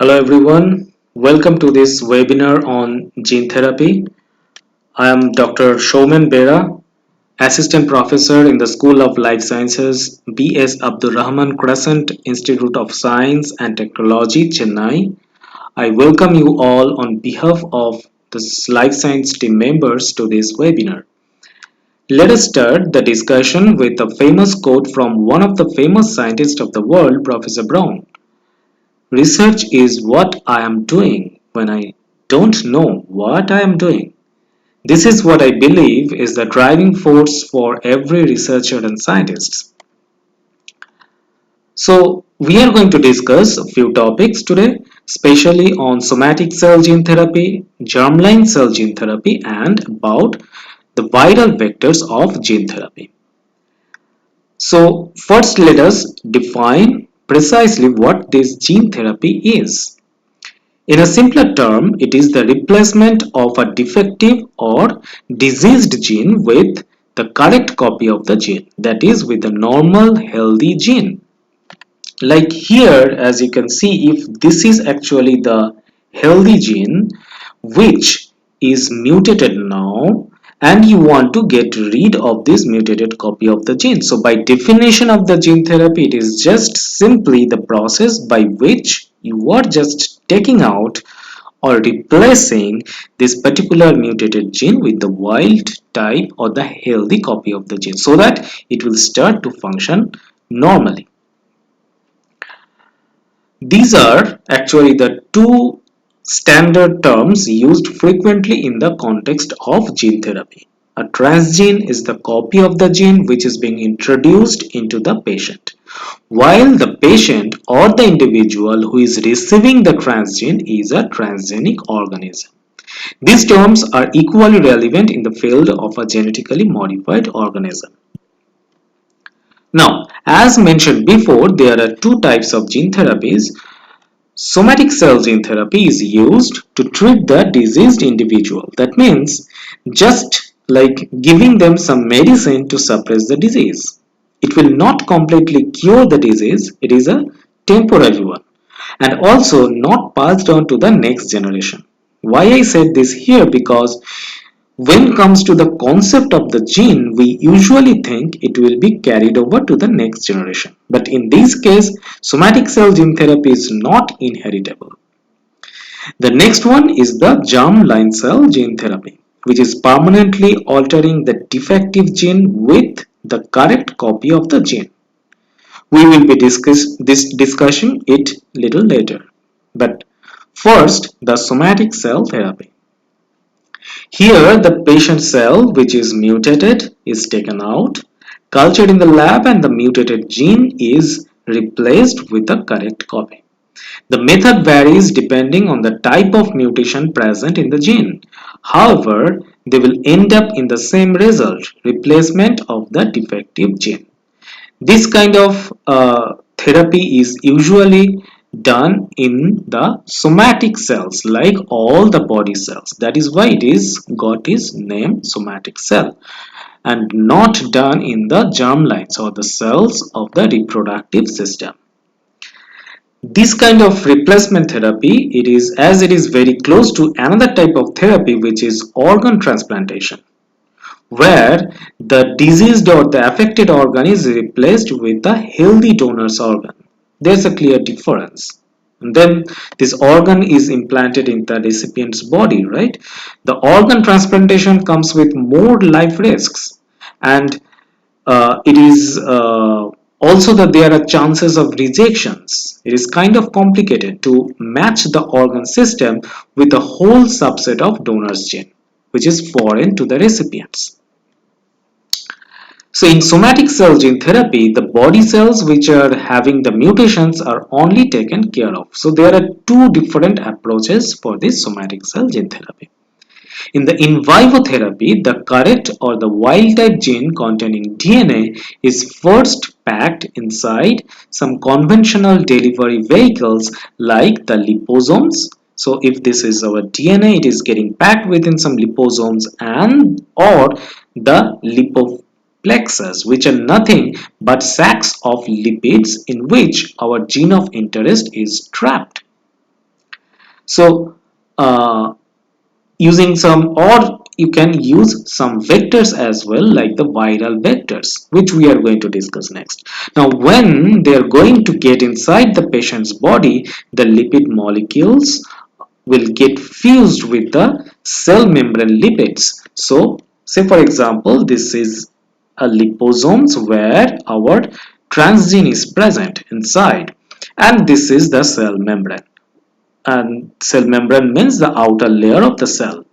Hello everyone, welcome to this webinar on gene therapy. I am Dr. Shoman Bera, Assistant Professor in the School of Life Sciences, BS Rahman Crescent Institute of Science and Technology, Chennai. I welcome you all on behalf of the Life Science team members to this webinar. Let us start the discussion with a famous quote from one of the famous scientists of the world, Professor Brown. Research is what I am doing when I don't know what I am doing. This is what I believe is the driving force for every researcher and scientist. So, we are going to discuss a few topics today, especially on somatic cell gene therapy, germline cell gene therapy, and about the viral vectors of gene therapy. So, first let us define precisely what this gene therapy is. In a simpler term, it is the replacement of a defective or diseased gene with the correct copy of the gene, that is, with a normal healthy gene. Like here, as you can see, if this is actually the healthy gene which is mutated now, and you want to get rid of this mutated copy of the gene. So by definition of the gene therapy, it is just simply the process by which you are just taking out or replacing this particular mutated gene with the wild type or the healthy copy of the gene so that it will start to function normally. These are actually the two standard terms used frequently in the context of gene therapy. A transgene is the copy of the gene which is being introduced into the patient, while the patient or the individual who is receiving the transgene is a transgenic organism. These terms are equally relevant in the field of a genetically modified organism. Now, as mentioned before, there are two types of gene therapies. Somatic cell gene therapy is used to treat the diseased individual. That means just like giving them some medicine to suppress the disease. It will not completely cure the disease, it is a temporary one and also not passed on to the next generation. Why I said this here? Because when it comes to the concept of the gene, we usually think it will be carried over to the next generation. But in this case, somatic cell gene therapy is not inheritable. The next one is the germ-line cell gene therapy, which is permanently altering the defective gene with the correct copy of the gene. We will be discussing it little later. But first, the somatic cell therapy. Here, the patient cell, which is mutated, is taken out, cultured in the lab, and the mutated gene is replaced with the correct copy. The method varies depending on the type of mutation present in the gene. However, they will end up in the same result, replacement of the defective gene. This kind of therapy is usually done in the somatic cells like all the body cells. That is why it is got its name somatic cell and not done in the germ lines or the cells of the reproductive system. This kind of replacement therapy, it is very close to another type of therapy which is organ transplantation, where the diseased or the affected organ is replaced with a healthy donor's organ. There's a clear difference. And then this organ is implanted in the recipient's body, right? The organ transplantation comes with more life risks, and it is also that there are chances of rejections. It is kind of complicated to match the organ system with a whole subset of donor's gene, which is foreign to the recipients. So in somatic cell gene therapy, the body cells which are having the mutations are only taken care of. So there are two different approaches for this somatic cell gene therapy. In the in vivo therapy, the correct or the wild type gene containing DNA is first packed inside some conventional delivery vehicles like the liposomes. So if this is our DNA, it is getting packed within some liposomes and or the lipoplexes, which are nothing but sacs of lipids in which our gene of interest is trapped. So using some, or you can use some vectors as well, like the viral vectors, which we are going to discuss next. Now when they are going to get inside the patient's body, the lipid molecules will get fused with the cell membrane lipids. So say for example, this is a liposomes where our transgene is present inside, and this is the cell membrane, and cell membrane means the outer layer of the cell.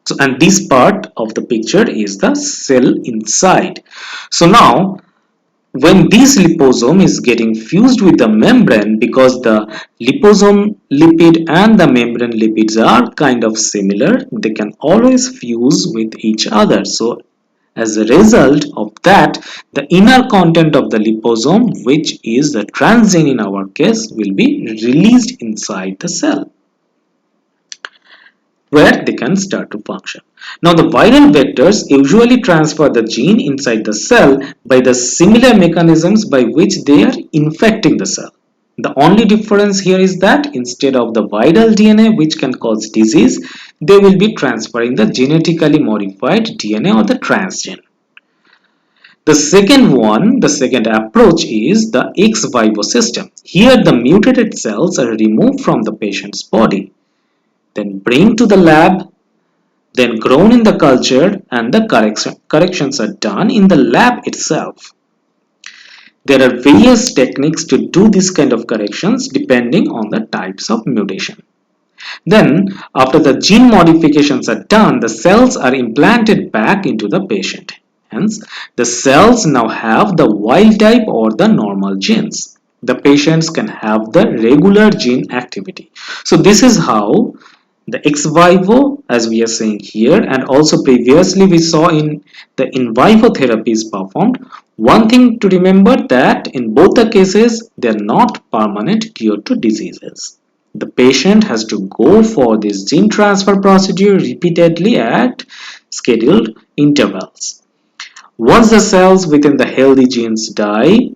So, and this part of the picture is the cell inside. So now when this liposome is getting fused with the membrane, because the liposome lipid and the membrane lipids are kind of similar, they can always fuse with each other. So as a result of that, the inner content of the liposome, which is the transgene in our case, will be released inside the cell, where they can start to function. Now the viral vectors usually transfer the gene inside the cell by the similar mechanisms by which they are infecting the cell. The only difference here is that instead of the viral DNA which can cause disease, they will be transferring the genetically modified DNA or the transgene. The second approach is the ex vivo system. Here the mutated cells are removed from the patient's body, then bring to the lab, then grown in the culture, and the corrections are done in the lab itself. There are various techniques to do this kind of corrections depending on the types of mutation. Then, after the gene modifications are done, the cells are implanted back into the patient. Hence, the cells now have the wild type or the normal genes. The patients can have the regular gene activity. So, this is how the ex vivo, as we are saying here, and also previously we saw the in vivo therapy is performed. One thing to remember, that in both the cases they are not permanent cure to diseases. The patient has to go for this gene transfer procedure repeatedly at scheduled intervals. Once the cells within the healthy genes die,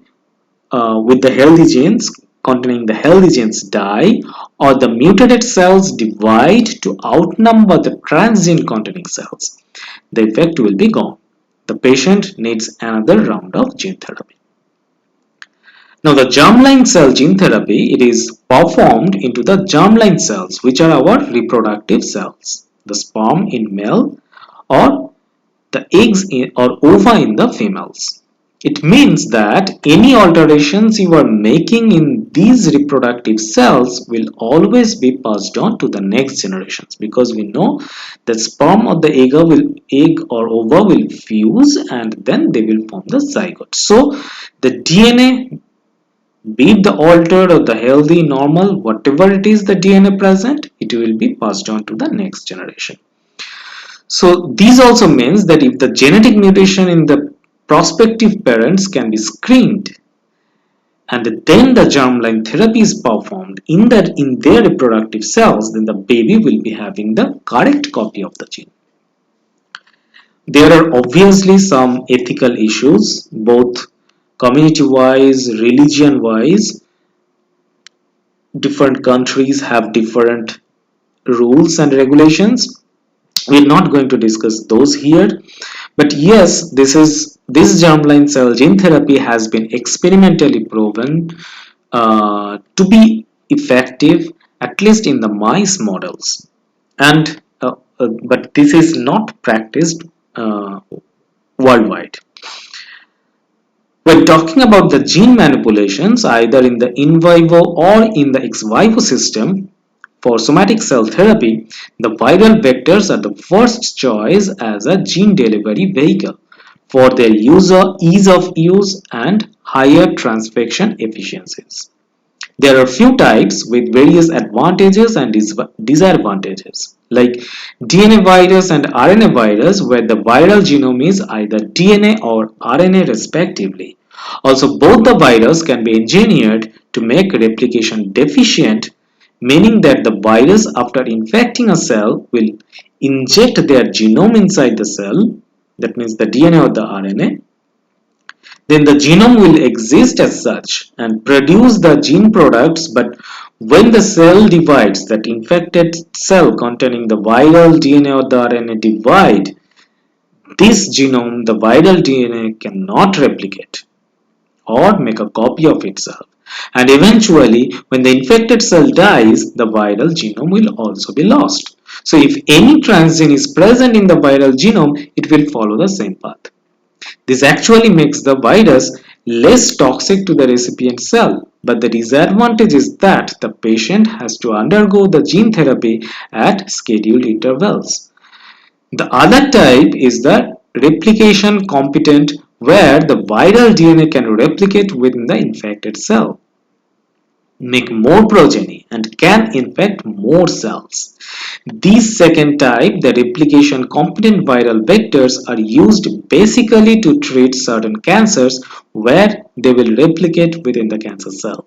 with the healthy genes containing the healthy genes die, or the mutated cells divide to outnumber the transgene containing cells, the effect will be gone. The patient needs another round of gene therapy. Now the germline cell gene therapy, it is performed into the germline cells, which are our reproductive cells, the sperm in male or the eggs or ova in the females. It means that any alterations you are making in these reproductive cells will always be passed on to the next generations, because we know that sperm or the egg or ova will fuse and then they will form the zygote. So the DNA, be it the altered or the healthy, normal, whatever it is the DNA present, it will be passed on to the next generation. So these also means that if the genetic mutation in the prospective parents can be screened, and then the germline therapy is performed in their reproductive cells, then the baby will be having the correct copy of the gene. There are obviously some ethical issues, both community-wise, religion-wise. Different countries have different rules and regulations. We're not going to discuss those here, but yes, this germline cell gene therapy has been experimentally proven to be effective, at least in the mice models, and but this is not practiced worldwide. When talking about the gene manipulations, either in the in vivo or in the ex vivo system, for somatic cell therapy, the viral vectors are the first choice as a gene delivery vehicle for their ease of use and higher transfection efficiencies. There are few types with various advantages and disadvantages, like DNA virus and RNA virus, where the viral genome is either DNA or RNA respectively. Also, both the virus can be engineered to make replication deficient, meaning that the virus, after infecting a cell, will inject their genome inside the cell, that means the DNA or the RNA. Then the genome will exist as such and produce the gene products, but When the cell divides, that infected cell containing the viral DNA or the RNA divide, this genome, the viral DNA, cannot replicate or make a copy of itself. And eventually, when the infected cell dies, the viral genome will also be lost. So if any transgene is present in the viral genome, it will follow the same path. This actually makes the virus less toxic to the recipient cell, but the disadvantage is that the patient has to undergo the gene therapy at scheduled intervals. The other type is the replication competent, where the viral DNA can replicate within the infected cell, make more progeny, and can infect more cells. These second type, the replication competent viral vectors, are used basically to treat certain cancers where they will replicate within the cancer cell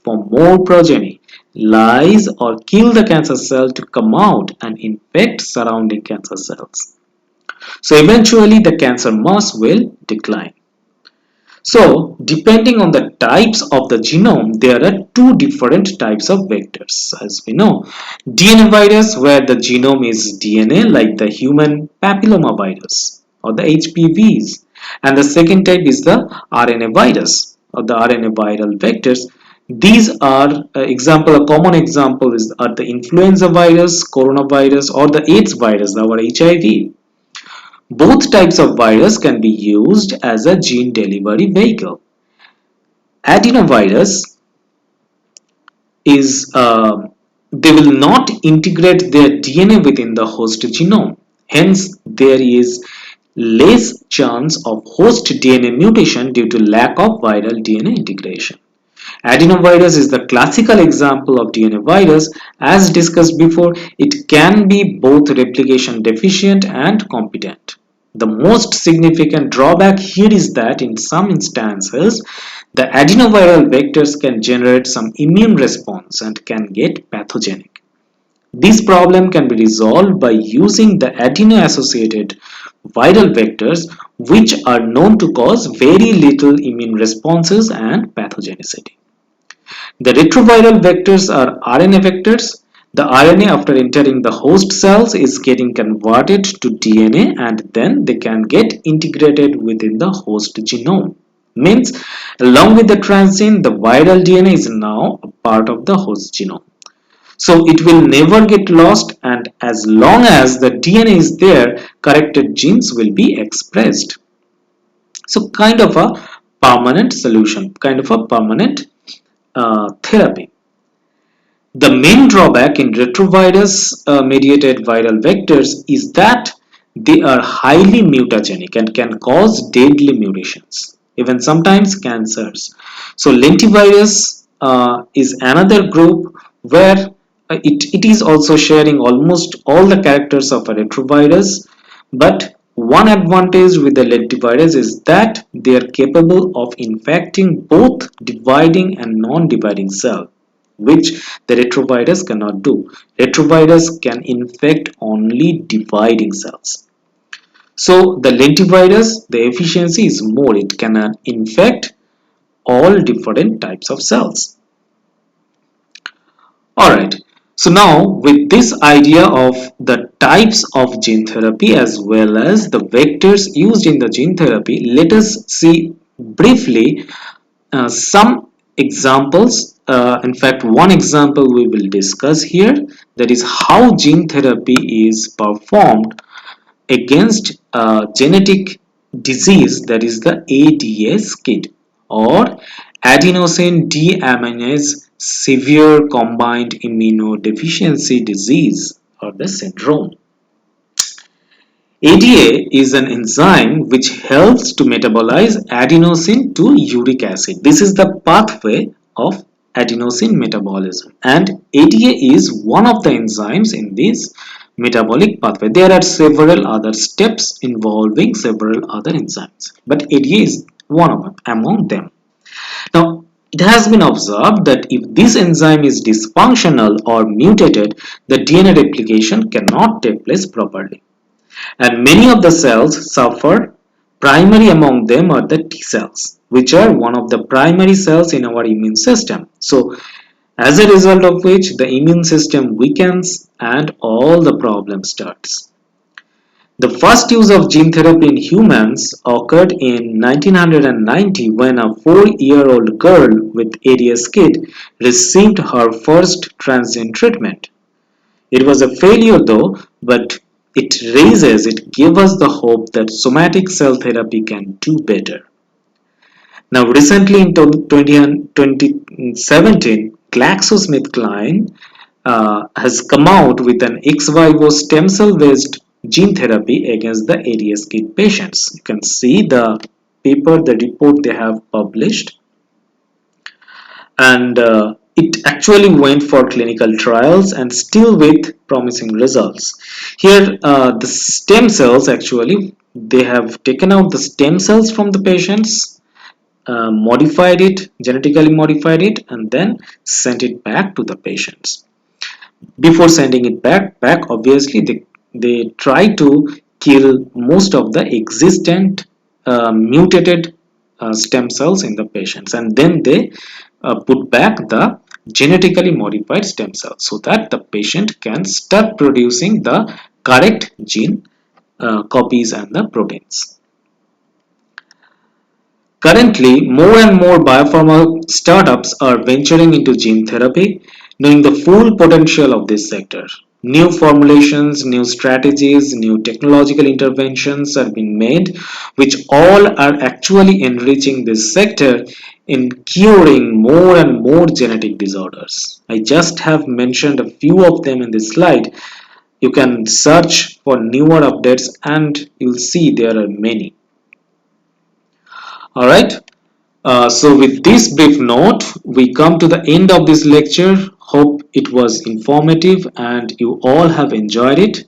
for more progeny, lyse or kill the cancer cell to come out and infect surrounding cancer cells. So eventually the cancer mass will decline. So, depending on the types of the genome, there are two different types of vectors. As we know, DNA virus, where the genome is DNA, like the human papillomavirus or the HPVs, and the second type is the RNA virus or the RNA viral vectors. These are a common example are the influenza virus, coronavirus, or the AIDS virus, our HIV. Both types of virus can be used as a gene delivery vehicle. Adenovirus is they will not integrate their DNA within the host genome. Hence, there is less chance of host DNA mutation due to lack of viral DNA integration. Adenovirus is the classical example of DNA virus. As discussed before, it can be both replication deficient and competent. The most significant drawback here is that in some instances, the adenoviral vectors can generate some immune response and can get pathogenic. This problem can be resolved by using the adeno-associated viral vectors, which are known to cause very little immune responses and pathogenicity. The retroviral vectors are RNA vectors. The RNA, after entering the host cells, is getting converted to DNA, and then they can get integrated within the host genome. Means, along with the transgene, the viral DNA is now a part of the host genome. So it will never get lost, and as long as the DNA is there, corrected genes will be expressed. So kind of a permanent solution, kind of a permanent therapy. The main drawback in retrovirus mediated viral vectors is that they are highly mutagenic and can cause deadly mutations, even sometimes cancers. So lentivirus is another group where it is also sharing almost all the characters of a retrovirus, but one advantage with the lentivirus is that they are capable of infecting both dividing and non-dividing cells, which the retrovirus cannot do. Retrovirus can infect only dividing cells. So the lentivirus, the efficiency is more. It can infect all different types of cells. Alright, so now with this idea of the types of gene therapy as well as the vectors used in the gene therapy, let us see briefly some examples. In fact, one example we will discuss here, that is how gene therapy is performed against a genetic disease, that is the ADS-KID or adenosine deaminase severe combined immunodeficiency disease or the syndrome. ADA is an enzyme which helps to metabolize adenosine to uric acid. This is the pathway of adenosine metabolism, and ADA is one of the enzymes in this metabolic pathway. There are several other steps involving several other enzymes, but ADA is one of them, among them. Now, it has been observed that if this enzyme is dysfunctional or mutated, the DNA replication cannot take place properly, and many of the cells suffer. Primary among them are the T cells, which are one of the primary cells in our immune system. So as a result of which the immune system weakens and all the problem starts. The first use of gene therapy in humans occurred in 1990 when a 4-year-old girl with ADS-KIT received her first transgene treatment. It was a failure though, but it gave us the hope that somatic cell therapy can do better. Now, recently in 2017, GlaxoSmithKline has come out with an ex vivo stem cell based gene therapy against the ADS-KIT patients. You can see the paper, the report they have published, and it actually went for clinical trials and still with promising results. Here, the stem cells actually they have taken out the stem cells from the patients, modified it, genetically modified it, and then sent it back to the patients. Before sending it back obviously they try to kill most of the existent mutated stem cells in the patients, and then they put back the genetically modified stem cells so that the patient can start producing the correct gene copies and the proteins. Currently, more and more biopharma startups are venturing into gene therapy, knowing the full potential of this sector. New formulations, new strategies, new technological interventions are being made, which all are actually enriching this sector in curing more and more genetic disorders. I just have mentioned a few of them in this slide. You can search for newer updates and you'll see there are many. Alright, so with this brief note, we come to the end of this lecture. Hope it was informative and you all have enjoyed it.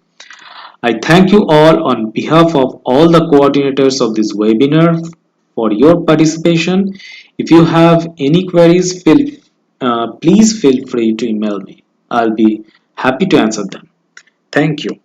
I thank you all on behalf of all the coordinators of this webinar for your participation. If you have any queries, please feel free to email me. I'll be happy to answer them. Thank you.